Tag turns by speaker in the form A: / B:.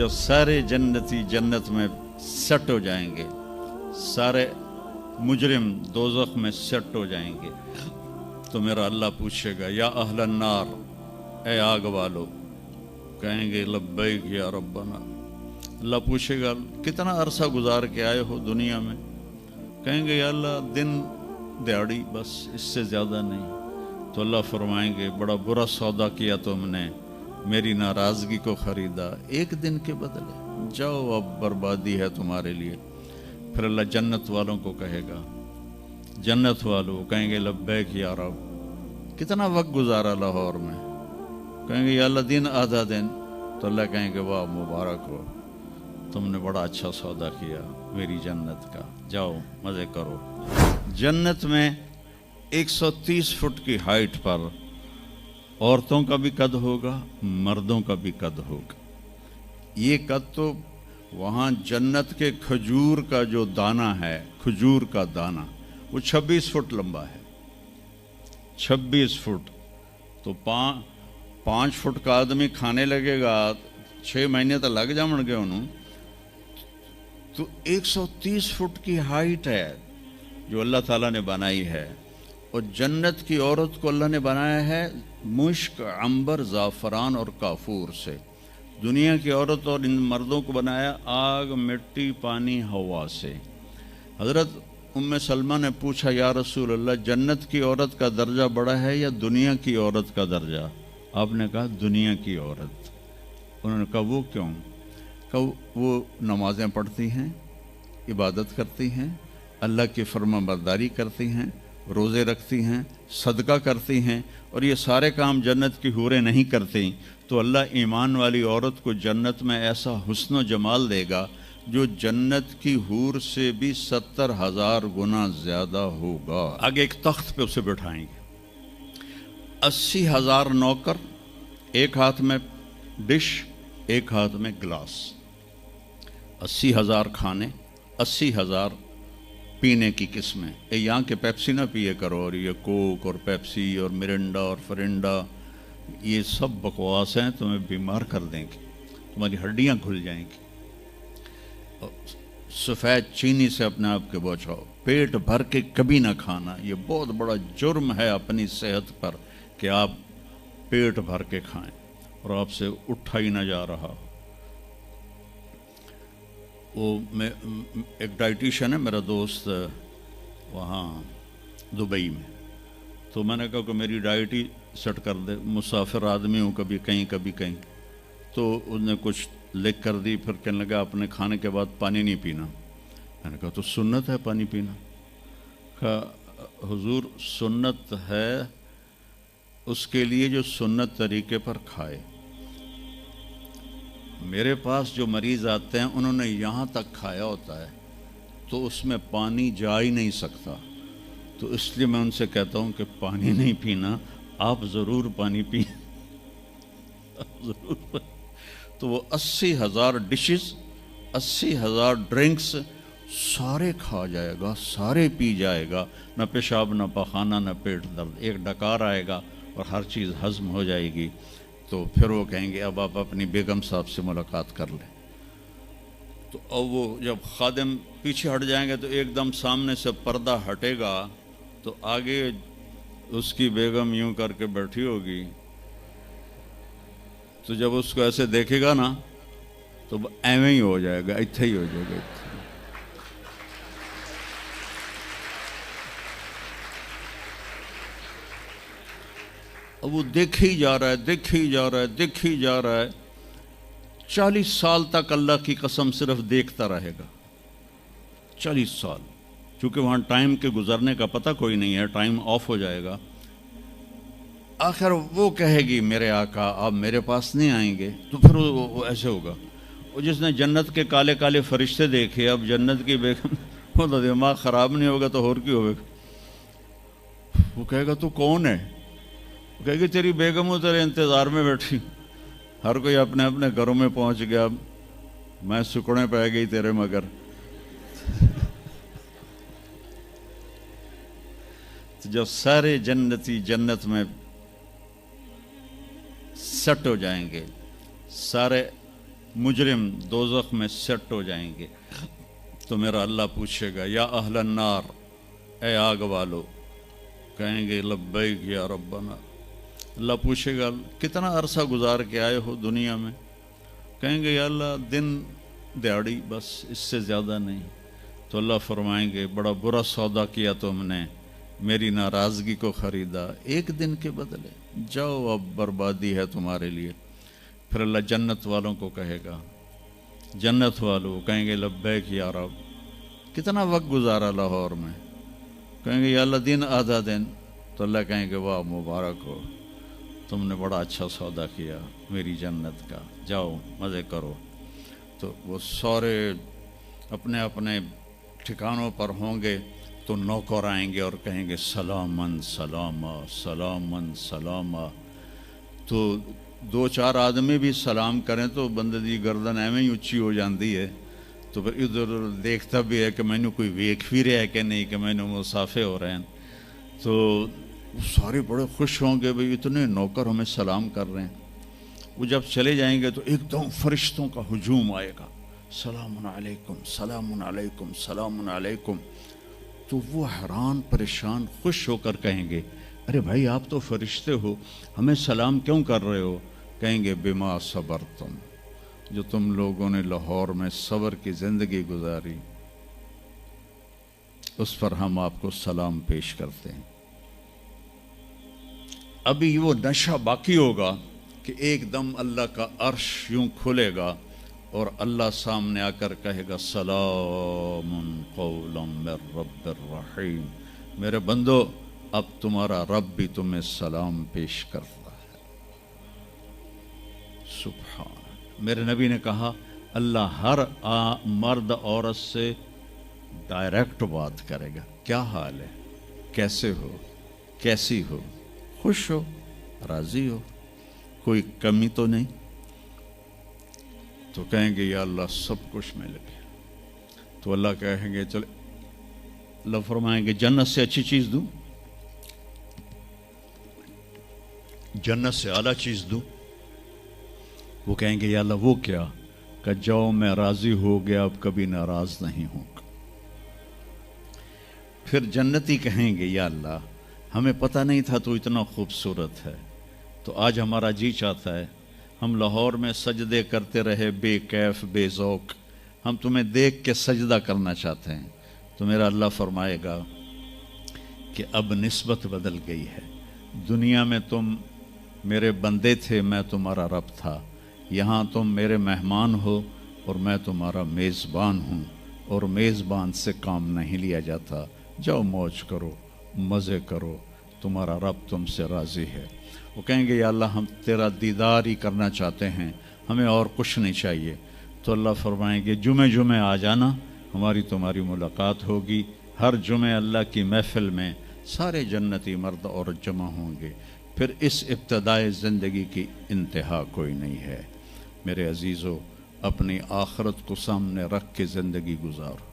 A: जब सारे जन्नती जन्नत में सेट हो जाएंगे, सारे मुजरिम दोज़ख में सेट हो जाएंगे, तो मेरा अल्लाह पूछेगा या अहलन नार, ए आग वालो, कहेंगे लब्बैक या रब्बना। अल्लाह पूछेगा कितना अरसा गुजार के आए हो दुनिया में? कहेंगे या अल्लाह दिन दिहाड़ी, बस इससे ज़्यादा नहीं। तो अल्लाह फरमाएंगे बड़ा बुरा सौदा किया तुमने, मेरी नाराज़गी को ख़रीदा एक दिन के बदले, जाओ अब बर्बादी है तुम्हारे लिए। फिर अल्लाह जन्नत वालों को कहेगा, जन्नत वालों कहेंगे लब्बैक या रब, कितना वक्त गुजारा लाहौर में? कहेंगे या अल्लाह दिन आधा दिन। तो अल्लाह कहेंगे वाह मुबारक हो, तुमने बड़ा अच्छा सौदा किया मेरी जन्नत का, जाओ मज़े करो। जन्नत में 130 फुट की हाइट पर औरतों का भी कद होगा, मर्दों का भी कद होगा। ये कद तो वहाँ जन्नत के खजूर का जो दाना है, खजूर का दाना, वो 26 फुट लंबा है। 26 फुट तो 5 फुट का आदमी खाने लगेगा, 6 महीने तो लग जाएंगे उन्होंने। तो 130 फुट की हाइट है जो अल्लाह ताला ने बनाई है। और जन्नत की औरत को अल्लाह ने बनाया है मुश्क, अंबर, ज़ाफ़रान और काफूर से। दुनिया की औरत और इन मर्दों को बनाया आग, मिट्टी, पानी, हवा से। हज़रत उम्मे सलमा ने पूछा या रसूल अल्लाह, जन्नत की औरत का दर्जा बड़ा है या दुनिया की औरत का दर्जा? आपने कहा दुनिया की औरत। उन्होंने कहा वो क्यों? कहा वो नमाज़ें पढ़ती हैं, इबादत करती हैं, अल्लाह की फरमाबरदारी करती हैं, रोज़े रखती हैं, सदका करती हैं, और ये सारे काम जन्नत की हूरें नहीं करती। तो अल्लाह ईमान वाली औरत को जन्नत में ऐसा हुस्न व जमाल देगा जो जन्नत की हूर से भी 70,000 गुना ज़्यादा होगा। आगे एक तख्त पे उसे बिठाएंगे, 80,000 नौकर, एक हाथ में डिश, एक हाथ में गिलास, 80,000 खाने, 80,000 पीने की किस्में। यहाँ के पेप्सी ना पिए करो, और ये कोक और पेप्सी और मिरिंडा और फरिंडा, ये सब बकवास हैं, तुम्हें बीमार कर देंगे, तुम्हारी हड्डियाँ खुल जाएंगी। सफ़ेद चीनी से अपने आप के बचाओ, पेट भर के कभी ना खाना। ये बहुत बड़ा जुर्म है अपनी सेहत पर कि आप पेट भर के खाएं और आपसे उठा ही ना जा रहा। वो मैं एक डाइटिशियन है मेरा दोस्त वहाँ दुबई में, तो मैंने कहा कि मेरी डाइट ही सेट कर दे, मुसाफिर आदमी हूँ, कभी कहीं कभी कहीं। तो उसने कुछ लिख कर दी, फिर कहने लगा अपने खाने के बाद पानी नहीं पीना। मैंने कहा तो सुन्नत है पानी पीना। कहा हुजूर सुन्नत है उसके लिए जो सुन्नत तरीके पर खाए। मेरे पास जो मरीज़ आते हैं उन्होंने यहाँ तक खाया होता है तो उसमें पानी जा ही नहीं सकता, तो इसलिए मैं उनसे कहता हूँ कि पानी नहीं पीना, आप ज़रूर पानी पी ज़रूर। तो वो 80,000 डिशेस, 80,000 ड्रिंक्स सारे खा जाएगा, सारे पी जाएगा, न पेशाब न पखाना न पेट दर्द, एक डकार आएगा और हर चीज़ हज़म हो जाएगी। तो फिर वो कहेंगे अब आप अपनी बेगम साहब से मुलाकात कर लें। तो अब वो जब खादिम पीछे हट जाएंगे तो एकदम सामने से पर्दा हटेगा, तो आगे उसकी बेगम यूं करके बैठी होगी। तो जब उसको ऐसे देखेगा ना तो एवं ही हो जाएगा, इत्थे ही हो जाएगा। अब वो देखे ही जा रहा है, देखे ही जा रहा है, देखे ही जा रहा है। 40 साल तक अल्लाह की कसम सिर्फ देखता रहेगा, 40 साल, क्योंकि वहाँ टाइम के गुजरने का पता कोई नहीं है, टाइम ऑफ हो जाएगा। आखिर वो कहेगी मेरे आका आप मेरे पास नहीं आएंगे, तो फिर वो ऐसे होगा। वो जिसने जन्नत के काले काले फरिश्ते देखे, अब जन्नत की बेगम, वो तो दिमाग ख़राब नहीं होगा तो और क्यों होगा। वो कहेगा तू कौन है? वो कहेगी तेरी बेगम हो, तेरे इंतज़ार में बैठी। हर कोई अपने अपने घरों में पहुंच गया, मैं सुकड़े पै गई तेरे मगर। तो जब सारे जन्नती जन्नत में सेट हो जाएंगे, सारे مجرم دوزخ میں سیٹ ہو جائیں گے تو میرا اللہ پوچھے گا یا اہل النار، اے آگ والو، کہیں گے لبیک یا ربنا۔ اللہ پوچھے گا کتنا عرصہ گزار کے آئے ہو دنیا میں؟ کہیں گے یا اللہ دن دیہڑی، بس اس سے زیادہ نہیں۔ تو اللہ فرمائیں گے بڑا برا سودا کیا تم نے، میری ناراضگی کو خریدا ایک دن کے بدلے، جاؤ اب بربادی ہے تمہارے لیے۔ پھر اللہ جنت والوں کو کہے گا، جنت والوں کہیں گے لبیک یا رب، کتنا وقت گزارا لاہور میں؟ کہیں گے یا اللہ دن آدھا دن۔ تو اللہ کہیں گے واہ مبارک ہو، تم نے بڑا اچھا سودا کیا میری جنت کا، جاؤ مزے کرو۔ تو وہ سارے اپنے اپنے ٹھکانوں پر ہوں گے تو نوکر آئیں گے اور کہیں گے سلامن سلاما سلامن سلاما۔ تو دو چار آدمی بھی سلام کریں تو بندے دی گردن ایویں ہی اچھی ہو جاندی ہے، تو پھر ادھر ادھر دیکھتا بھی ہے کہ میں نے کوئی ویکھ بھی رہا ہے کہ نہیں، کہ میں نے مسافے ہو رہے ہیں۔ تو وہ سارے بڑے خوش ہوں گے بھئی اتنے نوکر ہمیں سلام کر رہے ہیں۔ وہ جب چلے جائیں گے تو ایک دم فرشتوں کا ہجوم آئے گا، سلام علیکم سلام علیکم سلام علیکم۔ تو وہ حیران پریشان خوش ہو کر کہیں گے ارے بھائی آپ تو فرشتے ہو، ہمیں سلام کیوں کر رہے ہو؟ کہیں گے بما صبرتم، جو تم لوگوں نے لاہور میں صبر کی زندگی گزاری اس پر ہم آپ کو سلام پیش کرتے ہیں۔ ابھی وہ نشہ باقی ہوگا کہ ایک دم اللہ کا عرش یوں کھلے گا اور اللہ سامنے آ کر کہے گا سلام قولا من رب الرحیم، میرے بندو اب تمہارا رب بھی تمہیں سلام پیش کرتا ہے۔ سبحان، میرے نبی نے کہا اللہ ہر مرد عورت سے ڈائریکٹ بات کرے گا، کیا حال ہے، کیسے ہو، کیسی ہو، خوش ہو، راضی ہو، کوئی کمی تو نہیں؟ تو کہیں گے یا اللہ سب کچھ مل گیا۔ تو اللہ کہیں گے چلے، اللہ فرمائیں گے جنت سے اچھی چیز دوں، جنت سے اعلیٰ چیز دوں؟ وہ کہیں گے یا اللہ وہ کیا؟ کہ جاؤ میں راضی ہو گیا، اب کبھی ناراض نہیں ہوں گا۔ پھر جنتی کہیں گے یا اللہ ہمیں پتہ نہیں تھا تو اتنا خوبصورت ہے، تو آج ہمارا جی چاہتا ہے ہم لاہور میں سجدے کرتے رہے بے کیف بے ذوق، ہم تمہیں دیکھ کے سجدہ کرنا چاہتے ہیں۔ تو میرا اللہ فرمائے گا کہ اب نسبت بدل گئی ہے، دنیا میں تم میرے بندے تھے، میں تمہارا رب تھا، یہاں تم میرے مہمان ہو اور میں تمہارا میزبان ہوں، اور میزبان سے کام نہیں لیا جاتا، جاؤ موج کرو، مزے کرو، تمہارا رب تم سے راضی ہے۔ وہ کہیں گے یا اللہ ہم تیرا دیدار ہی کرنا چاہتے ہیں، ہمیں اور کچھ نہیں چاہیے۔ تو اللہ فرمائیں گے جمعے آ جانا، ہماری تمہاری ملاقات ہوگی۔ ہر جمعے اللہ کی محفل میں سارے جنتی مرد عورت جمع ہوں گے۔ پھر اس ابتدائے زندگی کی انتہا کوئی نہیں ہے۔ میرے عزیزو، اپنی آخرت کو سامنے رکھ کے زندگی گزارو۔